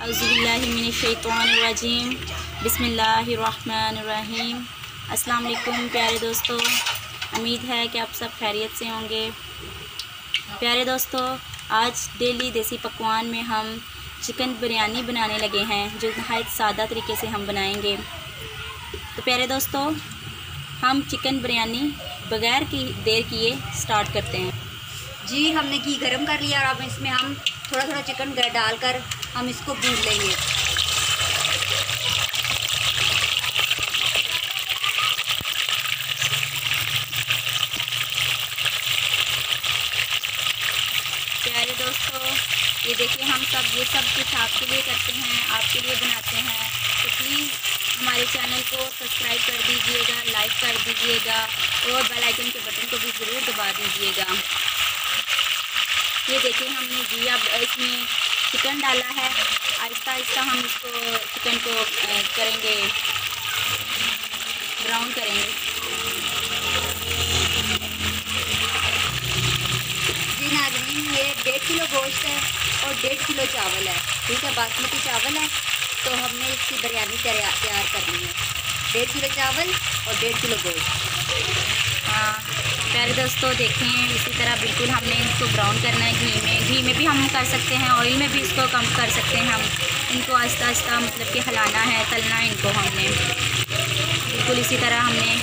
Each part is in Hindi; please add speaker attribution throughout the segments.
Speaker 1: औज़ुबिल्लाहिमिनश्शैतानिर्रजीम बिस्मिल्लाहिर्रहमानिर्रहीम। अस्सलाम वालेकुम प्यारे दोस्तों, उम्मीद है कि आप सब खैरियत से होंगे। प्यारे दोस्तों, आज डेली देसी पकवान में हम चिकन बिरयानी बनाने लगे हैं, जो नहायत सादा तरीके से हम बनाएंगे। तो प्यारे दोस्तों, हम चिकन बिरयानी बग़ैर की देर किए स्टार्ट करते हैं।
Speaker 2: जी, हमने घी गरम कर लिया और अब इसमें हम थोड़ा थोड़ा चिकन डालकर हम इसको भून लेंगे।
Speaker 1: प्यारे दोस्तों, ये देखिए, हम सब ये सब कुछ आपके लिए करते हैं, आपके लिए बनाते हैं। तो प्लीज़ हमारे चैनल को सब्सक्राइब कर दीजिएगा, लाइक कर दीजिएगा और बेल आइकन के बटन को भी ज़रूर दबा दीजिएगा। ये देखिए, हमने जी अब इसमें चिकन डाला है। आहिस्ता आहिस्ता हम इसको चिकन को करेंगे, ब्राउन करेंगे।
Speaker 2: जी नाज़रीन, ये 1.5 किलो गोश्त है और 1.5 किलो चावल है। ठीक है, बासमती चावल है। तो हमने इसकी बिरयानी तैयार करनी है। 1.5 किलो चावल और 1.5 किलो गोश्त।
Speaker 1: हाँ प्यारे दोस्तों, देखें, इसी तरह बिल्कुल हमने इसको ब्राउन करना है घी में भी हम कर सकते हैं, ऑयल में भी इसको कम कर सकते हैं। हम इनको आहिस्ता आहिस्ता मतलब कि हिलाना है, तलना है इनको हमने, बिल्कुल इसी तरह हमने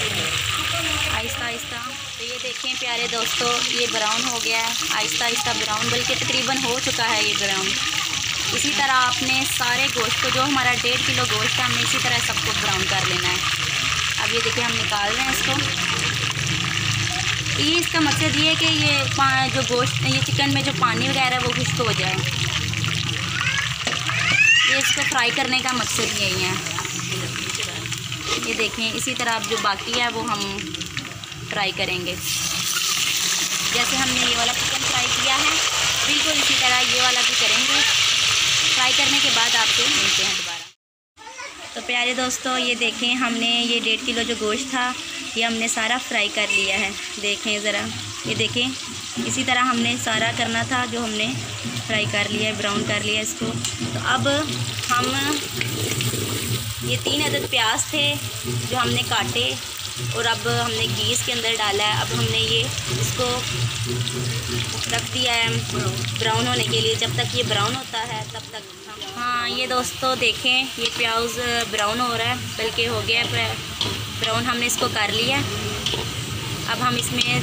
Speaker 1: आहिस्ता आहिस्ता। तो ये देखें प्यारे दोस्तों, ये ब्राउन हो गया है, आहिस्ता आहिस्ता ब्राउन, बल्कि तकरीबन हो चुका है ये ब्राउन। इसी तरह आपने सारे गोश्त को, जो हमारा 1.5 किलो गोश्त है, हमने इसी तरह सबको ब्राउन कर लेना है। अब ये देखिए, हम निकाल रहे हैं इसको। ये इसका मकसद ये है कि ये जो गोश्त, ये चिकन में जो पानी वगैरह है वो खुश्क हो जाए। ये इसको फ्राई करने का मकसद यही है। ये देखें, इसी तरह अब जो बाकी है वो हम फ्राई करेंगे। जैसे हमने ये वाला चिकन फ्राई किया है, बिल्कुल इसी तरह ये वाला भी करेंगे। फ्राई करने के बाद आपसे मिलते हैं दोबारा। तो प्यारे दोस्तों, ये देखें, हमने ये 1.5 किलो जो गोश्त था, ये हमने सारा फ्राई कर लिया है। देखें ज़रा, ये देखें, इसी तरह हमने सारा करना था, जो हमने फ्राई कर लिया है, ब्राउन कर लिया इसको। तो अब हम ये 3 अदद प्याज थे जो हमने काटे और अब हमने घी इसके अंदर डाला है। अब हमने ये इसको रख दिया है ब्राउन होने के लिए। जब तक ये ब्राउन होता है तब तक हाँ ये दोस्तों देखें, ये प्याज ब्राउन हो रहा है, बल्कि हो गया ब्राउन, हमने इसको कर लिया। अब हम इसमें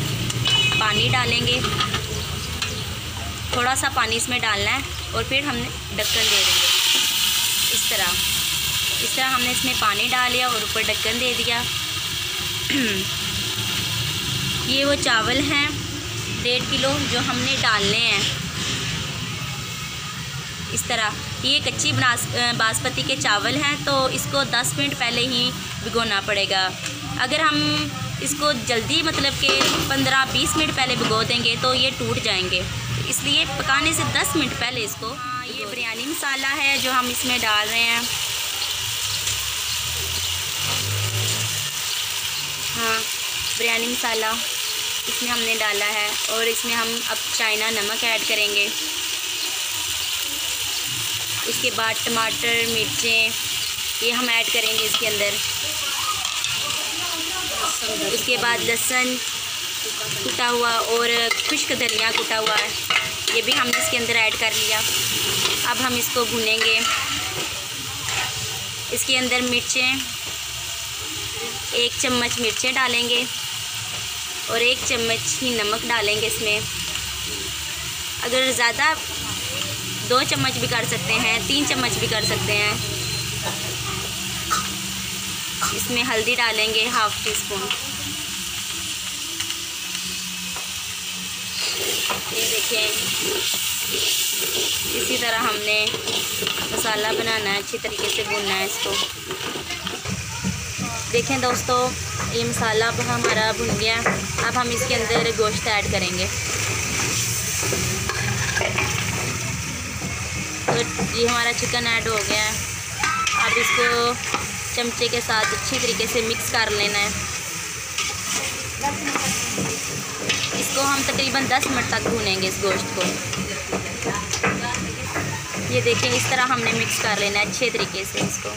Speaker 1: पानी डालेंगे, थोड़ा सा पानी इसमें डालना है और फिर हमने ढक्कन दे देंगे। इस तरह हमने इसमें पानी डाल लिया और ऊपर ढक्कन दे दिया। ये वो चावल हैं 1.5 किलो जो हमने डालने हैं। इस तरह ये कच्ची बासमती के चावल हैं, तो इसको 10 मिनट पहले ही भिगोना पड़ेगा। अगर हम इसको जल्दी मतलब कि 15-20 मिनट पहले भिगो देंगे तो ये टूट जाएंगे, इसलिए पकाने से 10 मिनट पहले इसको। ये बिरयानी मसाला है जो हम इसमें डाल रहे हैं। हाँ, बिरयानी मसाला इसमें हमने डाला है और इसमें हम अब चाइना नमक ऐड करेंगे। उसके बाद टमाटर, मिर्चें ये हम ऐड करेंगे इसके अंदर। उसके बाद लहसुन कुटा हुआ और खुश्क धनिया कुटा हुआ है, ये भी हमने इसके अंदर ऐड कर लिया। अब हम इसको भूनेंगे। इसके अंदर मिर्चें, 1 चम्मच मिर्चें डालेंगे और 1 चम्मच ही नमक डालेंगे इसमें। अगर ज़्यादा 2 चम्मच भी कर सकते हैं, 3 चम्मच भी कर सकते हैं। इसमें हल्दी डालेंगे 1/2 टीस्पून। ये देखें, इसी तरह हमने मसाला बनाना है, अच्छी तरीके से भूनना है इसको। देखें दोस्तों, ये मसाला अब हमारा भुन गया। अब हम इसके अंदर गोश्त ऐड करेंगे। तो ये हमारा चिकन ऐड हो गया है। अब इसको चमचे के साथ अच्छी तरीके से मिक्स कर लेना है। इसको हम तकरीबन 10 मिनट तक भूनेंगे इस गोश्त को। ये देखिए इस तरह हमने मिक्स कर लेना है अच्छे तरीके से इसको।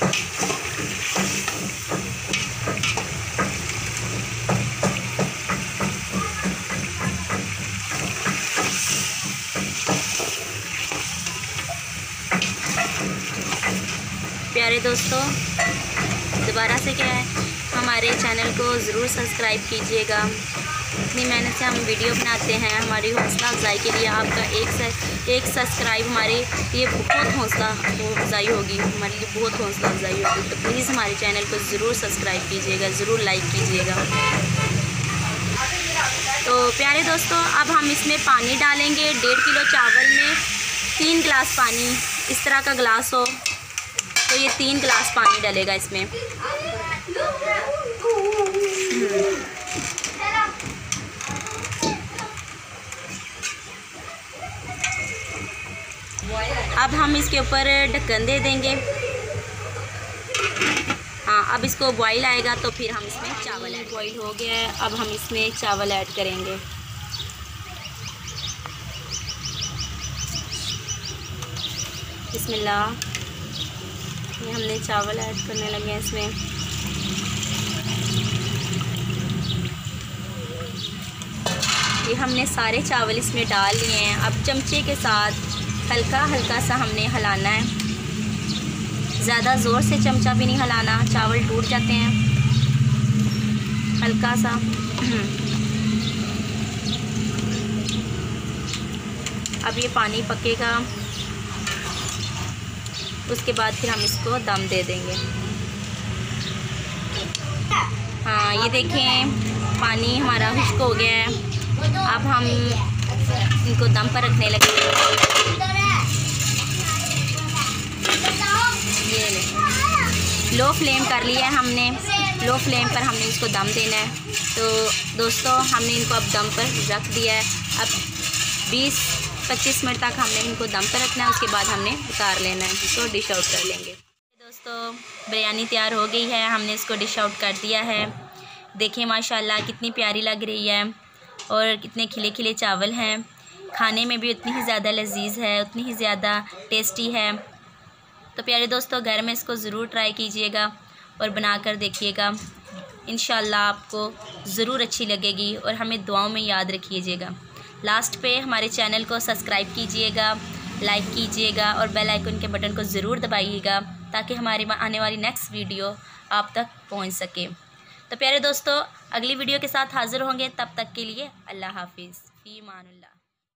Speaker 1: प्यारे दोस्तों, दोबारा से क्या है, हमारे चैनल को ज़रूर सब्सक्राइब कीजिएगा। इतनी मेहनत से हम वीडियो बनाते हैं, हमारी हौसला अफजाई के लिए आपका एक सब्सक्राइब हमारे लिए बहुत हौसला अफजाई होगी, हमारे लिए बहुत हौसला अफजाई होगी। तो प्लीज़ हमारे चैनल को ज़रूर सब्सक्राइब कीजिएगा, ज़रूर लाइक कीजिएगा। तो प्यारे दोस्तों, अब हम इसमें पानी डालेंगे। 1.5 किलो चावल में 3 गिलास पानी, इस तरह का गिलास हो तो ये 3 गिलास पानी डलेगा इसमें। अब हम इसके ऊपर ढक्कन दे देंगे। हाँ, अब इसको बॉईल आएगा तो फिर हम इसमें चावल ऐड। बॉईल हो गया है, अब हम इसमें चावल ऐड करेंगे। बिस्मिल्लाह, ये हमने चावल ऐड करने लगे हैं इसमें। ये हमने सारे चावल इसमें डाल लिए हैं। अब चमचे के साथ हल्का हल्का सा हमने हिलाना है, ज़्यादा ज़ोर से चमचा भी नहीं हिलाना, चावल टूट जाते हैं। हल्का सा अब ये पानी पकेगा, उसके बाद फिर हम इसको दम दे देंगे। हाँ, ये देखें पानी हमारा खुश्क हो गया है। अब हम इनको दम पर रखने लगे। ये लो फ्लेम कर लिया है हमने, लो फ्लेम पर हमने इसको दम देना है। तो दोस्तों, हमने इनको अब दम पर रख दिया है। अब 20-25 मिनट तक हमने इनको दम पर रखना है, उसके बाद हमने उतार लेना है, इसको डिश आउट कर लेंगे। दोस्तों, बिरयानी तैयार हो गई है, हमने इसको डिश आउट कर दिया है। देखिए माशाल्लाह कितनी प्यारी लग रही है और कितने खिले खिले चावल हैं। खाने में भी उतनी ही ज़्यादा लजीज है, उतनी ही ज़्यादा टेस्टी है। तो प्यारे दोस्तों, घर में इसको ज़रूर ट्राई कीजिएगा और बना कर देखिएगा। इंशाल्लाह आपको ज़रूर अच्छी लगेगी और हमें दुआओं में याद रखिएगा। लास्ट पे हमारे चैनल को सब्सक्राइब कीजिएगा, लाइक कीजिएगा और बेल आइकन के बटन को ज़रूर दबाइएगा ताकि हमारी आने वाली नेक्स्ट वीडियो आप तक पहुंच सके। तो प्यारे दोस्तों, अगली वीडियो के साथ हाज़िर होंगे, तब तक के लिए अल्लाह हाफिज़, फ़ी अमानिल्लाह।